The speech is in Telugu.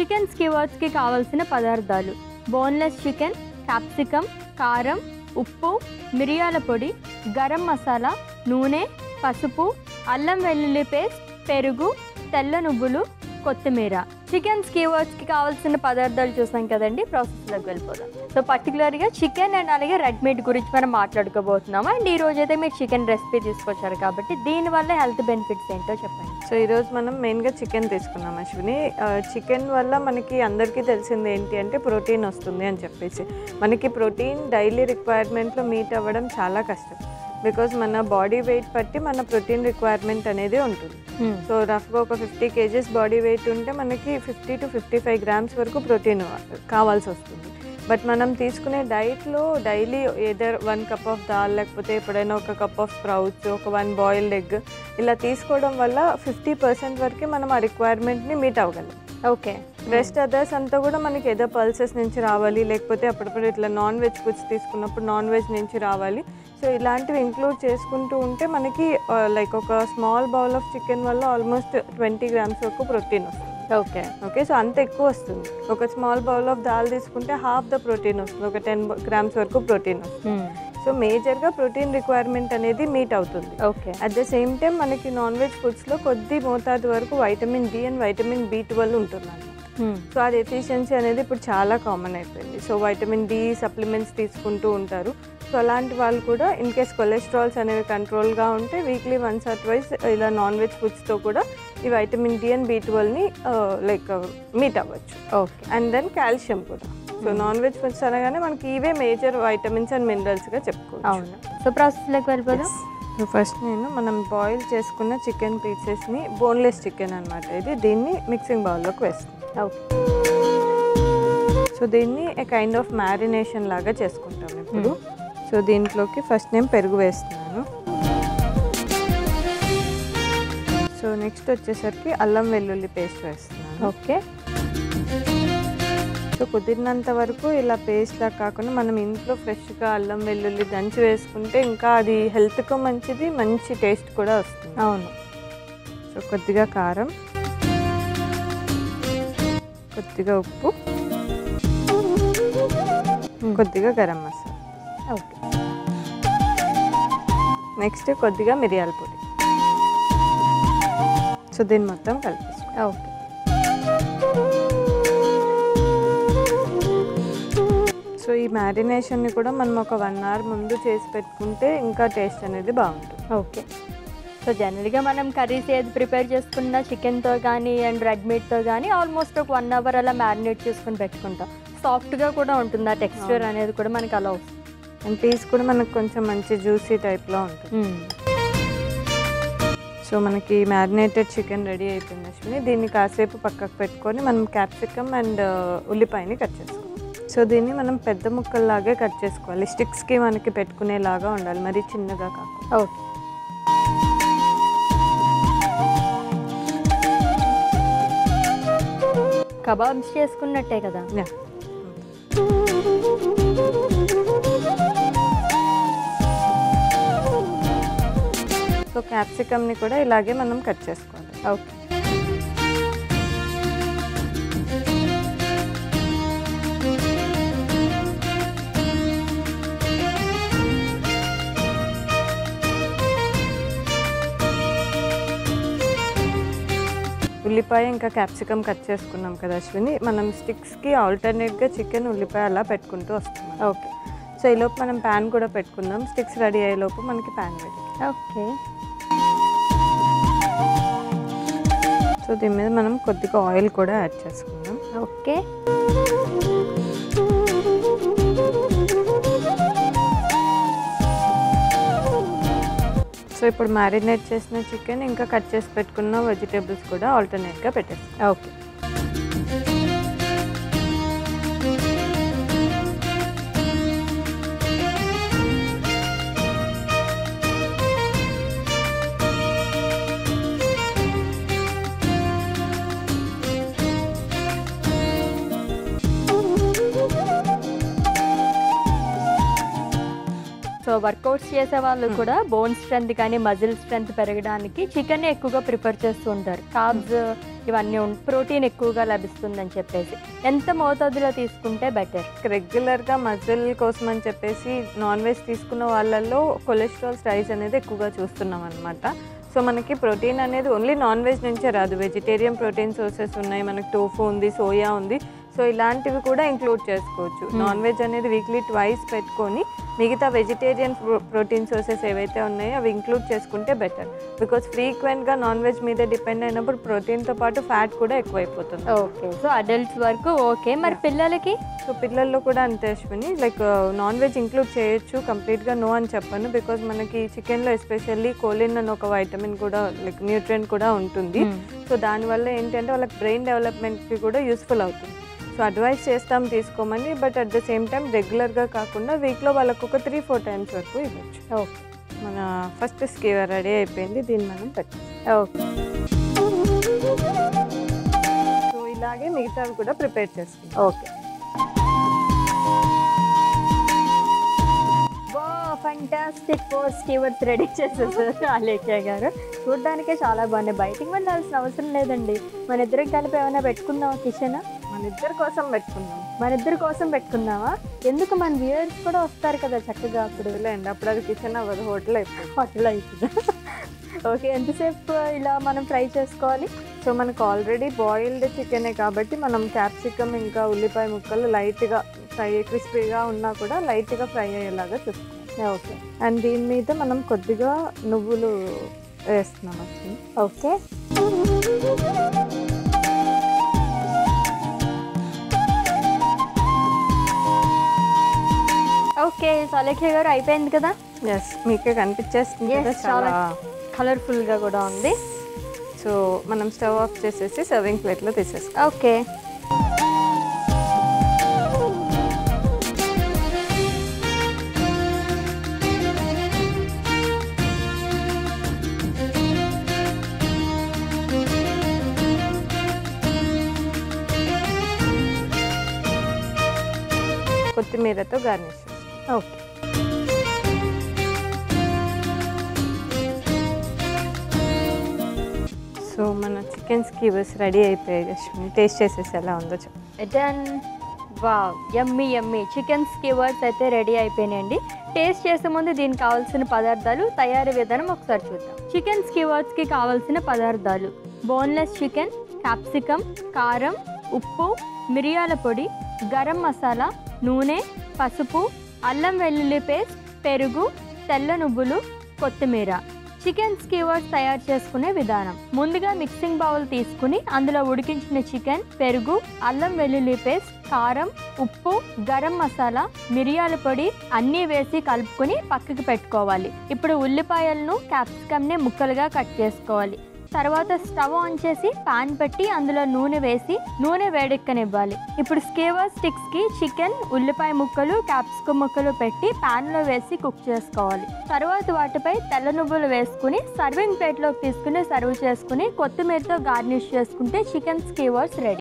చికెన్ స్కివర్స్కి కావాల్సిన పదార్థాలు: బోన్లెస్ చికెన్, క్యాప్సికమ్, కారం, ఉప్పు, మిరియాల పొడి, గరం మసాలా, నూనె, పసుపు, అల్లం వెల్లుల్లి పేస్ట్, పెరుగు, తెల్ల నువ్వులు, కొత్తిమీర. చికెన్ స్కివర్స్కి కావాల్సిన పదార్థాలు చూసాం కదండి, ప్రాసెస్లోకి వెళ్ళిపోదాం. సో పర్టికులర్గా చికెన్ అండ్ అలాగే రెడ్ మీట్ గురించి మనం మాట్లాడుకోబోతున్నాము. అండ్ ఈ రోజైతే మీరు చికెన్ రెసిపీ తీసుకొచ్చారు కాబట్టి దీనివల్ల హెల్త్ బెనిఫిట్స్ ఏంటో చెప్పండి. సో ఈరోజు మనం మెయిన్గా చికెన్ తీసుకున్నాం అశ్విని. చికెన్ వల్ల మనకి అందరికీ తెలిసింది ఏంటి అంటే ప్రోటీన్ వస్తుంది అని చెప్పేసి. మనకి ప్రోటీన్ డైలీ రిక్వైర్మెంట్లో మీట్ అవ్వడం చాలా కష్టం. బికాజ్ మన బాడీ వెయిట్ బట్టి మన ప్రోటీన్ రిక్వైర్మెంట్ అనేది ఉంటుంది. సో రఫ్గా ఒక 50 kgs బాడీ వెయిట్ ఉంటే మనకి 50 to 55 grams వరకు ప్రోటీన్ కావాల్సి వస్తుంది. బట్ మనం తీసుకునే డైట్లో daily either 1 cup of dal, లేకపోతే ఎప్పుడైనా ఒక కప్ ఆఫ్ స్ప్రౌట్స్, ఒక 1 బాయిల్డ్ ఎగ్ ఇలా తీసుకోవడం వల్ల 50% వరకు మనం ఆ రిక్వైర్మెంట్ని మీట్ అవ్వగలం. ఓకే. రెస్ట్ అదర్స్ అంతా కూడా మనకి ఏదో పల్సెస్ నుంచి రావాలి, లేకపోతే అప్పుడప్పుడు ఇట్లా నాన్ వెజ్ ఫుడ్స్ తీసుకున్నప్పుడు నాన్ వెజ్ నుంచి రావాలి. సో ఇలాంటివి ఇంక్లూడ్ చేసుకుంటూ ఉంటే మనకి లైక్ ఒక స్మాల్ బౌల్ ఆఫ్ చికెన్ వల్ల ఆల్మోస్ట్ 20 grams వరకు ప్రోటీన్ వస్తుంది. ఓకే. ఓకే, సో అంత ఎక్కువ వస్తుంది. ఒక స్మాల్ బౌల్ ఆఫ్ దాల్ తీసుకుంటే హాఫ్ ద ప్రోటీన్ వస్తుంది, ఒక 10 grams వరకు ప్రోటీన్ వస్తుంది. సో మేజర్గా ప్రోటీన్ రిక్వైర్మెంట్ అనేది మీట్ అవుతుంది. Okay. At the same time మనకి నాన్ వెజ్ ఫుడ్స్లో కొద్ది మోతాదు వరకు vitamin D and vitamin B12 ఉంటుంది. సో అది ఎఫిషియన్సీ అనేది ఇప్పుడు చాలా కామన్ అయిపోయింది. సో వైటమిన్ డి సప్లిమెంట్స్ తీసుకుంటూ ఉంటారు. సో అలాంటి వాళ్ళు కూడా ఇన్ కేస్ కొలెస్ట్రాల్స్ అనేవి కంట్రోల్గా ఉంటే వీక్లీ వన్స్ ఆర్ ట్వైస్ ఇలా నాన్ వెజ్ ఫుడ్స్తో కూడా ఈ వైటమిన్ డి అండ్ B12ని లైక్ మీట్ అవ్వచ్చు. ఓకే. అండ్ దెన్ కాల్షియం కూడా. సో నాన్ వెజ్ ఫుడ్స్ అనగానే మనకి ఇవే మేజర్ వైటమిన్స్ అండ్ మినరల్స్గా చెప్పుకోవచ్చు. అవును. సో ప్రాసెస్లోకి వెళ్ళిపోదాం. సో ఫస్ట్ మనం బాయిల్ చేసుకున్న చికెన్ పీసెస్ని, బోన్లెస్ చికెన్ అనమాట ఇది, దీన్ని మిక్సింగ్ బౌల్లోకి వేస్తాం. ఓకే. సో దీన్ని ఏ కైండ్ ఆఫ్ మ్యారినేషన్ లాగా చేసుకుంటాం ఇప్పుడు. సో దీంట్లోకి ఫస్ట్ నేను పెరుగు వేస్తున్నాను. సో నెక్స్ట్ వచ్చేసరికి అల్లం వెల్లుల్లి పేస్ట్ వేస్తున్నాను. ఓకే. సో కుదిరినంత వరకు ఇలా పేస్ట్లా కాకుండా మనం ఇంట్లో ఫ్రెష్గా అల్లం వెల్లుల్లి దంచి వేసుకుంటే ఇంకా అది హెల్త్కు మంచిది, మంచి టేస్ట్ కూడా వస్తుంది. అవును. సో కొద్దిగా కారం, కొద్దిగా ఉప్పు, కొద్దిగా గరం మసాలా. ఓకే. నెక్స్ట్ కొద్దిగా మిరియాల పొడి. సో దీన్ని మొత్తం కలిపేసుకో. ఓకే. సో ఈ మ్యారినేషన్ని కూడా మనం ఒక 1 hour ముందు చేసి పెట్టుకుంటే ఇంకా టేస్ట్ అనేది బాగుంటుంది. ఓకే. సో జనరల్గా మనం కర్రీస్ ఏది ప్రిపేర్ చేసుకున్న చికెన్తో కానీ అండ్ రెడ్ మీట్తో కానీ ఆల్మోస్ట్ ఒక 1 hour అలా మ్యారినేట్ చేసుకుని పెట్టుకుంటాం. సాఫ్ట్గా కూడా ఉంటుంది, ఆ టెక్స్చర్ అనేది కూడా మనకి అలా వస్తుంది. అండ్ పీస్ కూడా మనకు కొంచెం మంచి జ్యూసీ టైప్లో ఉంటుంది. సో మనకి మ్యారినేటెడ్ చికెన్ రెడీ అయిపోయింది అశ్విని. దీన్ని కాసేపు పక్కకు పెట్టుకొని మనం క్యాప్సికమ్ అండ్ ఉల్లిపాయని కట్ చేసుకోవాలి. సో దీన్ని మనం పెద్ద ముక్కల్లాగే కట్ చేసుకోవాలి. స్టిక్స్కి మనకి పెట్టుకునేలాగా ఉండాలి, మరీ చిన్నగా కాకుండా. ఓకే. కబాబ్స్ చేసుకున్నట్టే కదా. సో క్యాప్సికమ్ని కూడా ఇలాగే మనం కట్ చేసుకోవాలి. ఓకే. ఉల్లిపాయ ఇంకా క్యాప్సికమ్ కట్ చేసుకున్నాం కదా అశ్విని, మనం స్టిక్స్కి ఆల్టర్నేట్గా చికెన్, ఉల్లిపాయ అలా పెట్టుకుంటూ వస్తున్నాం. ఓకే. సో ఈలోపు మనం ప్యాన్ కూడా పెట్టుకుందాం. స్టిక్స్ రెడీ అయ్యేలోపు మనకి ప్యాన్ రెడీ. ఓకే. సో దీని మీద మనం కొద్దిగా ఆయిల్ కూడా యాడ్ చేసుకుందాం. ఓకే. సో ఇప్పుడు మ్యారినేట్ చేసిన చికెన్ ఇంకా కట్ చేసి పెట్టుకున్న వెజిటేబుల్స్ కూడా ఆల్టర్నేట్గా పెట్టేస్తాం. ఓకే. సో సో వర్కౌట్స్ చేసే వాళ్ళు కూడా బోన్ స్ట్రెంత్ కానీ మజిల్ స్ట్రెంత్ పెరగడానికి చికెన్ ఎక్కువగా ప్రిఫర్ చేస్తూ ఉంటారు. కార్బ్స్ ఇవన్నీ ప్రోటీన్ ఎక్కువగా లభిస్తుందని చెప్పేసి ఎంత మోతాదులో తీసుకుంటే బెటర్? రెగ్యులర్గా మజిల్ కోసం అని చెప్పేసి నాన్ వెజ్ తీసుకున్న వాళ్ళల్లో కొలెస్ట్రాల్ రైజ్ అనేది ఎక్కువగా చూస్తున్నాం అనమాట. సో మనకి ప్రోటీన్ అనేది ఓన్లీ నాన్ వెజ్ నుంచే రాదు, వెజిటేరియన్ ప్రోటీన్ సోర్సెస్ ఉన్నాయి, మనకి టోఫు ఉంది, సోయా ఉంది. సో ఇలాంటివి కూడా ఇంక్లూడ్ చేసుకోవచ్చు. నాన్ వెజ్ అనేది వీక్లీ ట్వైస్ పెట్టుకొని మిగతా వెజిటేరియన్ ప్రోటీన్ సోర్సెస్ ఏవైతే ఉన్నాయో అవి ఇంక్లూడ్ చేసుకుంటే బెటర్. బికాస్ ఫ్రీక్వెంట్గా నాన్ వెజ్ మీద డిపెండ్ అయినప్పుడు ప్రోటీన్తో పాటు ఫ్యాట్ కూడా ఎక్కువైపోతుంది. ఓకే, సో అడల్ట్స్ వరకు ఓకే. మరి పిల్లలకి? సో పిల్లల్లో కూడా అంతే Ashwini, like non veg include చేయొచ్చు, కంప్లీట్గా నో అని చెప్పను. బికాజ్ మనకి చికెన్లో ఎస్పెషల్లీ కోలిన్ అని ఒక వైటమిన్ కూడా లైక్ న్యూట్రియంట్ కూడా ఉంటుంది. సో దానివల్ల ఏంటంటే వాళ్ళకి బ్రెయిన్ డెవలప్మెంట్కి కూడా యూస్ఫుల్ అవుతుంది. సో అడ్వైస్ చేస్తాం తీసుకోమని, but at the same time రెగ్యులర్గా కాకుండా వీక్లో వాళ్ళకు ఒక 3-4 టైమ్స్ వరకు ఇవ్వచ్చు. ఓకే, మన ఫస్ట్ స్కీవర్ రెడీ అయిపోయింది, దీన్ని మనం పెట్టాం. ఓకే, సో ఇలాగే మిగతావి కూడా ప్రిపేర్ చేసుకుంటాం. ఓకే. ఫంటాస్టిక్ 4 స్కీవర్స్ రెడీ చేసేసారు ఆలేఖ్య గారు. చూడడానికే చాలా బాగున్నాయి, బయటికి వెళ్ళాల్సిన అవసరం లేదండి. మన ఇద్దరం కలిపి ఏమైనా పెట్టుకుందామా కిచెన్? మన ఇద్దరి కోసం పెట్టుకుందాం. మన ఇద్దరి కోసం పెట్టుకుందామా? ఎందుకు, మన వ్యూయర్స్ కూడా వస్తారు కదా చక్కగా. అప్పుడు లేండి, అప్పుడు అది కిచెన్ అవ్వదు, హోటల్ అయిపోతుంది. హోటల్ అవుతుందా? ఓకే, ఎంతసేపు ఇలా మనం ఫ్రై చేసుకోవాలి? సో మనకు ఆల్రెడీ బాయిల్డ్ చికెనే కాబట్టి మనం క్యాప్సికమ్ ఇంకా ఉల్లిపాయ ముక్కలు లైట్గా ఫ్రై, క్రిస్పీగా ఉన్నా కూడా లైట్గా ఫ్రై అయ్యేలాగా చూస్తాం. ఓకే, అండ్ దీని మీద మనం కొద్దిగా నువ్వులు వేస్తున్నాం అసలు. Okay, okay. ఆలేఖ్య గారు అయిపోయింది కదా? ఎస్, మీకే కనిపించేస్తుంది కదా, చాలా చాలా కలర్ఫుల్గా కూడా ఉంది. సో మనం స్టవ్ ఆఫ్ చేసేసి సర్వింగ్ ప్లేట్లో తీసేస్తాం. ఓకే, కొత్తిమీరతో గార్నిష్ చేస్తాం. ఓకే. సో మన చికెన్ స్కీవర్స్ రెడీ అయిపోయాయి. అశ్విని, టేస్ట్ చేసేసి ఎలా ఉందో చెప్పు. డన్. వావ్, యమ్మీ యమ్మీ చికెన్ స్కీవర్స్ అయితే రెడీ అయిపోయినాయండి. టేస్ట్ చేసే ముందు దీనికి కావాల్సిన పదార్థాలు, తయారీ విధానం ఒకసారి చూద్దాం. చికెన్ స్కీవర్స్కి కావాల్సిన పదార్థాలు: బోన్లెస్ చికెన్, క్యాప్సికమ్, కారం, ఉప్పు, మిరియాల పొడి, గరం మసాలా, నూనె, పసుపు, అల్లం వెల్లుల్లి పేస్ట్, పెరుగు, తెల్ల నువ్వులు, కొత్తిమీర. చికెన్ స్కీవర్స్ తయారు చేసుకునే విధానం: ముందుగా మిక్సింగ్ బౌల్ తీసుకుని అందులో ఉడికించిన చికెన్, పెరుగు, అల్లం వెల్లుల్లి పేస్ట్, కారం, ఉప్పు, గరం మసాలా, మిరియాల పొడి అన్నీ వేసి కలుపుకొని పక్కకి పెట్టుకోవాలి. ఇప్పుడు ఉల్లిపాయలను, క్యాప్సికమ్ని ముక్కలుగా కట్ చేసుకోవాలి. తర్వాత స్టవ్ ఆన్ చేసి పాన్ పెట్టి అందులో నూనె వేసి నూనె వేడెక్కనివ్వాలి. ఇప్పుడు స్కీవర్ స్టిక్స్కి చికెన్, ఉల్లిపాయ ముక్కలు, క్యాప్సికమ్ ముక్కలు పెట్టి పాన్లో వేసి కుక్ చేసుకోవాలి. తర్వాత వాటిపై తెల్ల నువ్వులు వేసుకుని సర్వింగ్ ప్లేట్లోకి తీసుకుని సర్వ్ చేసుకుని కొత్తిమీరతో గార్నిష్ చేసుకుంటే చికెన్ స్కీవర్స్ రెడీ.